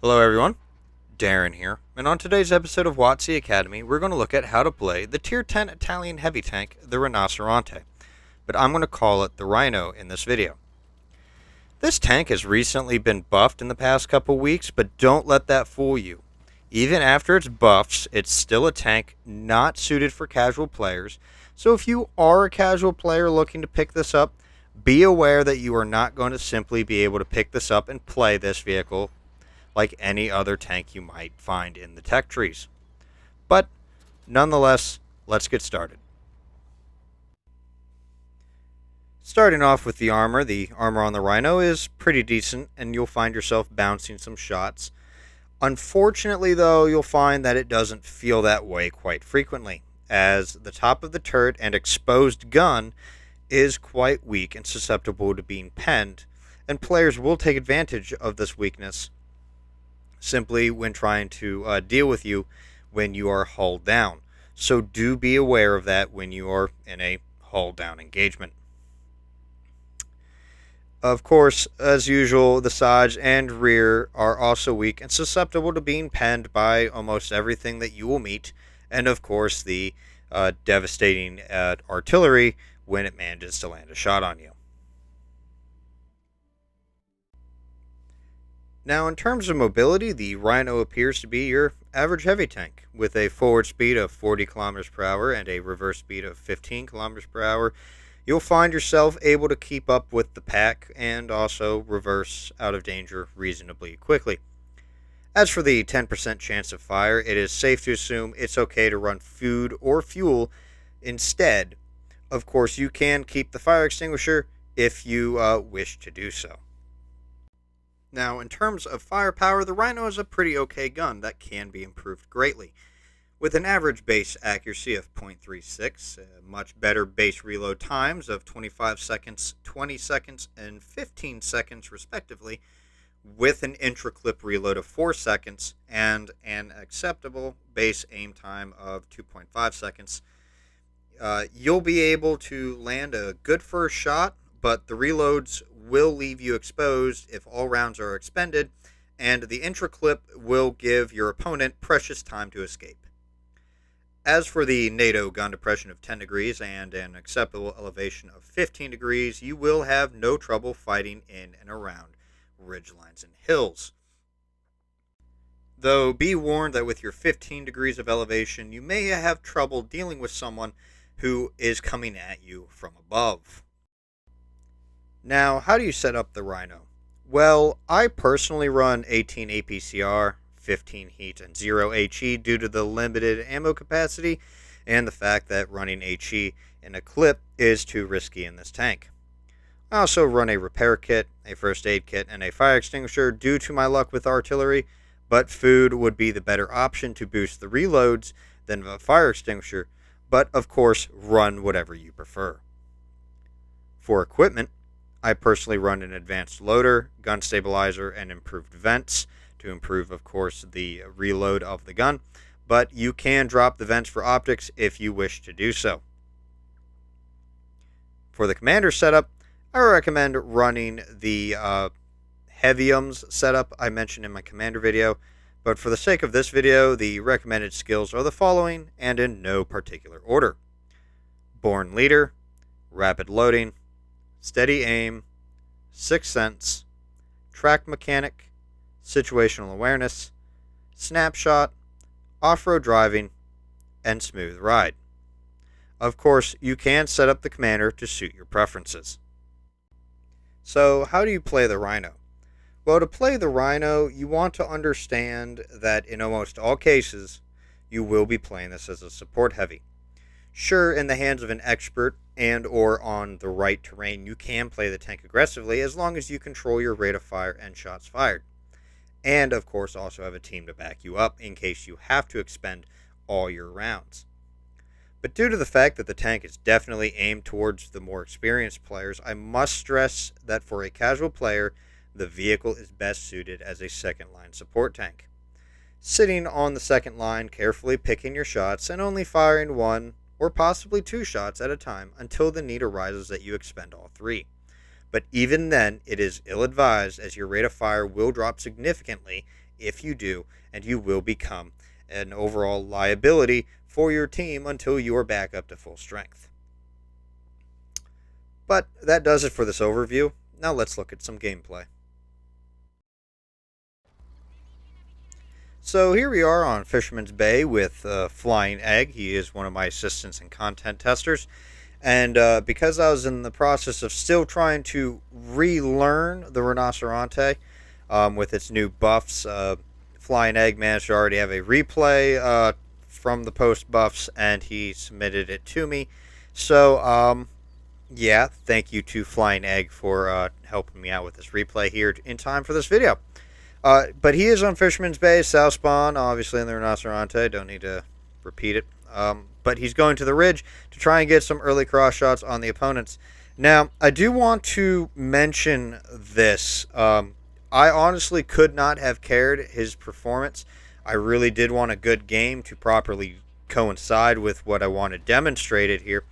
Hello everyone, Darren here, and on today's episode of WoTC Academy, we're going to look at how to play the Tier 10 Italian heavy tank, the Rinoceronte, but I'm going to call it the Rhino in this video. This tank has recently been buffed in the past couple weeks, but don't let that fool you. Even after its buffs, it's still a tank not suited for casual players, so if you are a casual player looking to pick this up, be aware that you are not going to simply be able to pick this up and play this vehicle like any other tank you might find in the tech trees. But nonetheless, let's get started. Starting off with the armor on the Rhino is pretty decent, and you'll find yourself bouncing some shots. Unfortunately, though, you'll find that it doesn't feel that way quite frequently, as the top of the turret and exposed gun is quite weak and susceptible to being penned, and players will take advantage of this weakness simply when trying to deal with you when you are hull down. So do be aware of that when you are in a hull down engagement. Of course, as usual, the sides and rear are also weak and susceptible to being penned by almost everything that you will meet, and of course the devastating artillery when it manages to land a shot on you. Now, in terms of mobility, the Rhino appears to be your average heavy tank, with a forward speed of 40 kilometers per hour and a reverse speed of 15 kilometers per hour. You'll find yourself able to keep up with the pack and also reverse out of danger reasonably quickly. As for the 10% chance of fire, it is safe to assume it's okay to run food or fuel instead. Of course, you can keep the fire extinguisher if you wish to do so. Now, in terms of firepower, the Rhino is a pretty okay gun that can be improved greatly. With an average base accuracy of 0.36, much better base reload times of 25 seconds, 20 seconds, and 15 seconds respectively, with an intra-clip reload of 4 seconds and an acceptable base aim time of 2.5 seconds, you'll be able to land a good first shot, but the reloads will leave you exposed if all rounds are expended, and the intra-clip will give your opponent precious time to escape. As for the NATO gun depression of 10 degrees and an acceptable elevation of 15 degrees, you will have no trouble fighting in and around ridgelines and hills. Though be warned that with your 15 degrees of elevation, you may have trouble dealing with someone who is coming at you from above. Now, how do you set up the Rhino? Well, I personally run 18 APCR, 15 heat, and 0 HE due to the limited ammo capacity and the fact that running HE in a clip is too risky in this tank. I also run a repair kit, a first aid kit, and a fire extinguisher due to my luck with artillery, but food would be the better option to boost the reloads than a fire extinguisher, but of course run whatever you prefer. For equipment, I personally run an advanced loader, gun stabilizer, and improved vents to improve, of course, the reload of the gun, but you can drop the vents for optics if you wish to do so. For the commander setup, I recommend running the Heaviums setup I mentioned in my commander video, but for the sake of this video, the recommended skills are the following, and in no particular order: Born Leader, Rapid Loading, Steady Aim, Sixth Sense, Track Mechanic, Situational Awareness, Snapshot, Off-Road Driving, and Smooth Ride. Of course, you can set up the commander to suit your preferences. So, how do you play the Rhino? Well, to play the Rhino, you want to understand that in almost all cases, you will be playing this as a support heavy. Sure, in the hands of an expert and or on the right terrain, you can play the tank aggressively as long as you control your rate of fire and shots fired. And, of course, also have a team to back you up in case you have to expend all your rounds. But due to the fact that the tank is definitely aimed towards the more experienced players, I must stress that for a casual player, the vehicle is best suited as a second-line support tank. Sitting on the second line, carefully picking your shots, and only firing one or possibly 2 shots at a time until the need arises that you expend all 3. But even then, it is ill-advised as your rate of fire will drop significantly if you do, and you will become an overall liability for your team until you are back up to full strength. But that does it for this overview. Now let's look at some gameplay. So here we are on Fisherman's Bay with Flying Egg. He is one of my assistants and content testers. And because I was in the process of still trying to relearn the Rinoceronte with its new buffs, Flying Egg managed to already have a replay from the post buffs, and he submitted it to me. So, yeah, thank you to Flying Egg for helping me out with this replay here in time for this video. But he is on Fisherman's Bay, South Spawn, obviously in the Rinoceronte. Don't need to repeat it. But he's going to the ridge to try and get some early cross shots on the opponents. Now, I do want to mention this. I honestly could not have cared his performance. I really did want a good game to properly coincide with what I wanted demonstrated here.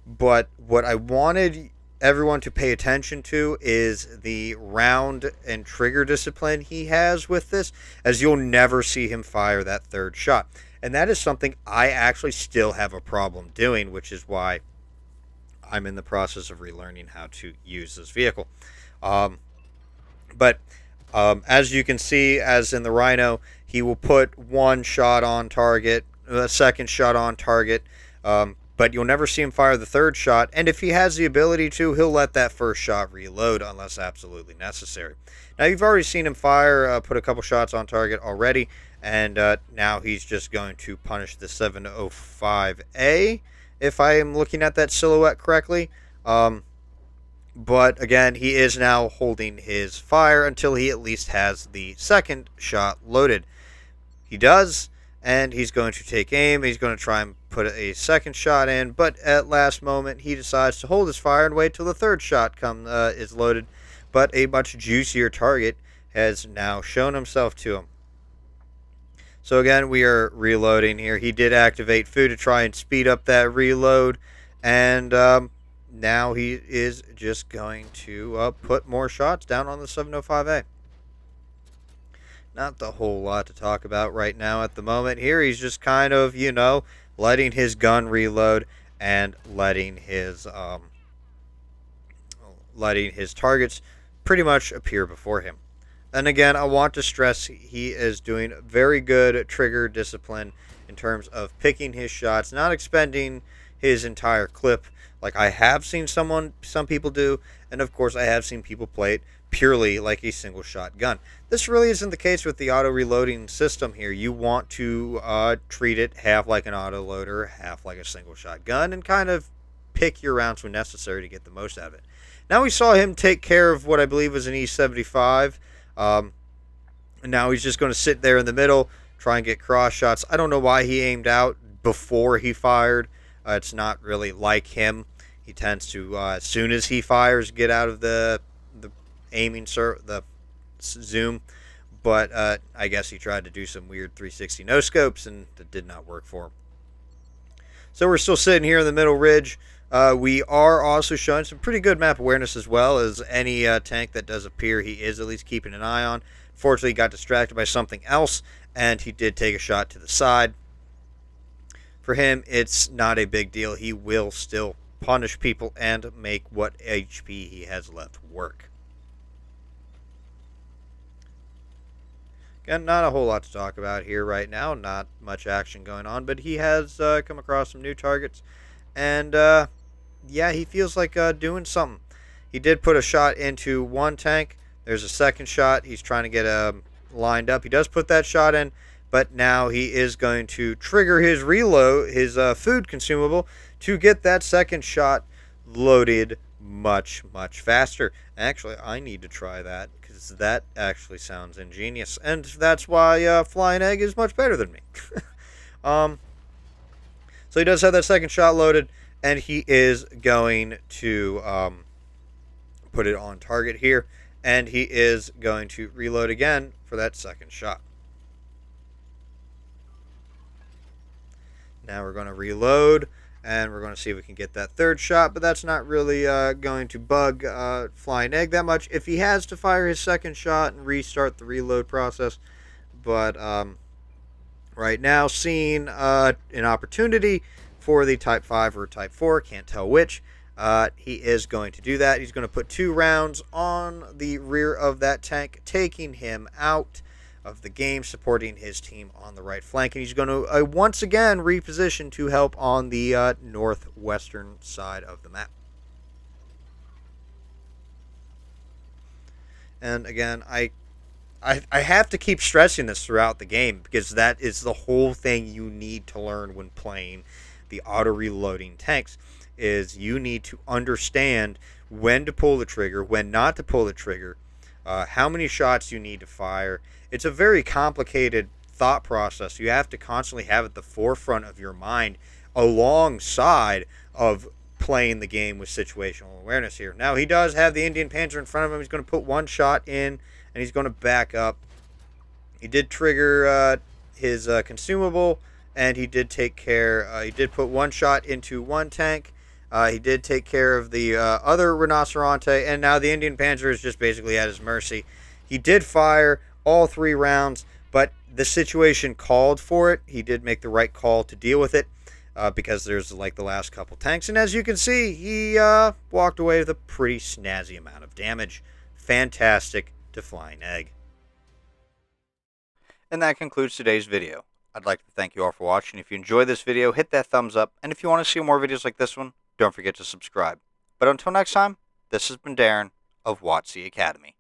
But what I wanted everyone to pay attention to is the round and trigger discipline he has with this, as you'll never see him fire that third shot. And that is something I actually still have a problem doing, which is why I'm in the process of relearning how to use this vehicle. But as you can see, as in the Rhino, he will put one shot on target, a second shot on target, but you'll never see him fire the third shot, and if he has the ability to, he'll let that first shot reload unless absolutely necessary. Now, you've already seen him fire, put a couple shots on target already, and now he's just going to punish the 705A, if I am looking at that silhouette correctly. But again, he is now holding his fire until he at least has the second shot loaded. He does, and he's going to take aim. He's going to try and put a second shot in, but at last moment he decides to hold his fire and wait till the third shot is loaded. But a much juicier target has now shown himself to him. So again, we are reloading here. He did activate food to try and speed up that reload, and now he is just going to put more shots down on the 705A. Not the whole lot to talk about right now at the moment. Here he's just kind of, letting his gun reload and letting his targets pretty much appear before him. And again, I want to stress he is doing very good trigger discipline in terms of picking his shots, not expending his entire clip like I have seen some people do, and of course I have seen people play it purely like a single shot gun. This really isn't the case with the auto reloading system here. You want to treat it half like an auto loader, half like a single shot gun, and kind of pick your rounds when necessary to get the most out of it. Now we saw him take care of what I believe was an E75, and now he's just going to sit there in the middle, try and get cross shots. I don't know why he aimed out before he fired. It's not really like him. He tends to, as soon as he fires, get out of the aiming the zoom. But I guess he tried to do some weird 360 no scopes, and it did not work for him. So we're still sitting here in the middle ridge. We are also showing some pretty good map awareness as well, as any tank that does appear he is at least keeping an eye on. Fortunately, he got distracted by something else, and he did take a shot to the side. For him, it's not a big deal. He will still punish people and make what HP he has left work. Again, not a whole lot to talk about here right now. Not much action going on, but he has come across some new targets. And, yeah, he feels like doing something. He did put a shot into one tank. There's a second shot. He's trying to get lined up. He does put that shot in, but now he is going to trigger his reload, his food consumable, to get that second shot loaded much, much faster. Actually, I need to try that, because that actually sounds ingenious. And that's why Flying Egg is much better than me. So he does have that second shot loaded, and he is going to put it on target here. And he is going to reload again for that second shot. Now we're going to reload, and we're going to see if we can get that third shot, but that's not really going to bug Flying Egg that much. If he has to fire his second shot and restart the reload process, but right now seeing an opportunity for the Type 5 or Type 4, can't tell which. He is going to do that. He's going to put 2 rounds on the rear of that tank, taking him out of the game, supporting his team on the right flank. And he's going to once again reposition to help on the northwestern side of the map. And again, I have to keep stressing this throughout the game because that is the whole thing you need to learn when playing the auto reloading tanks, is you need to understand when to pull the trigger, when not to pull the trigger, how many shots you need to fire. It's a very complicated thought process. You have to constantly have at the forefront of your mind alongside of playing the game with situational awareness here. Now, he does have the Indian Panzer in front of him. He's going to put 1 shot in, and he's going to back up. He did trigger his consumable, and he did take care. He did put 1 shot into 1 tank. He did take care of the other Rinoceronte, and now the Indian Panzer is just basically at his mercy. He did fire all 3 rounds, but the situation called for it. He did make the right call to deal with it. Because there's like the last couple tanks. And as you can see, he walked away with a pretty snazzy amount of damage. Fantastic to Flying Egg. And that concludes today's video. I'd like to thank you all for watching. If you enjoyed this video, hit that thumbs up. And if you want to see more videos like this one, don't forget to subscribe. But until next time, this has been Darren of WoTC Academy.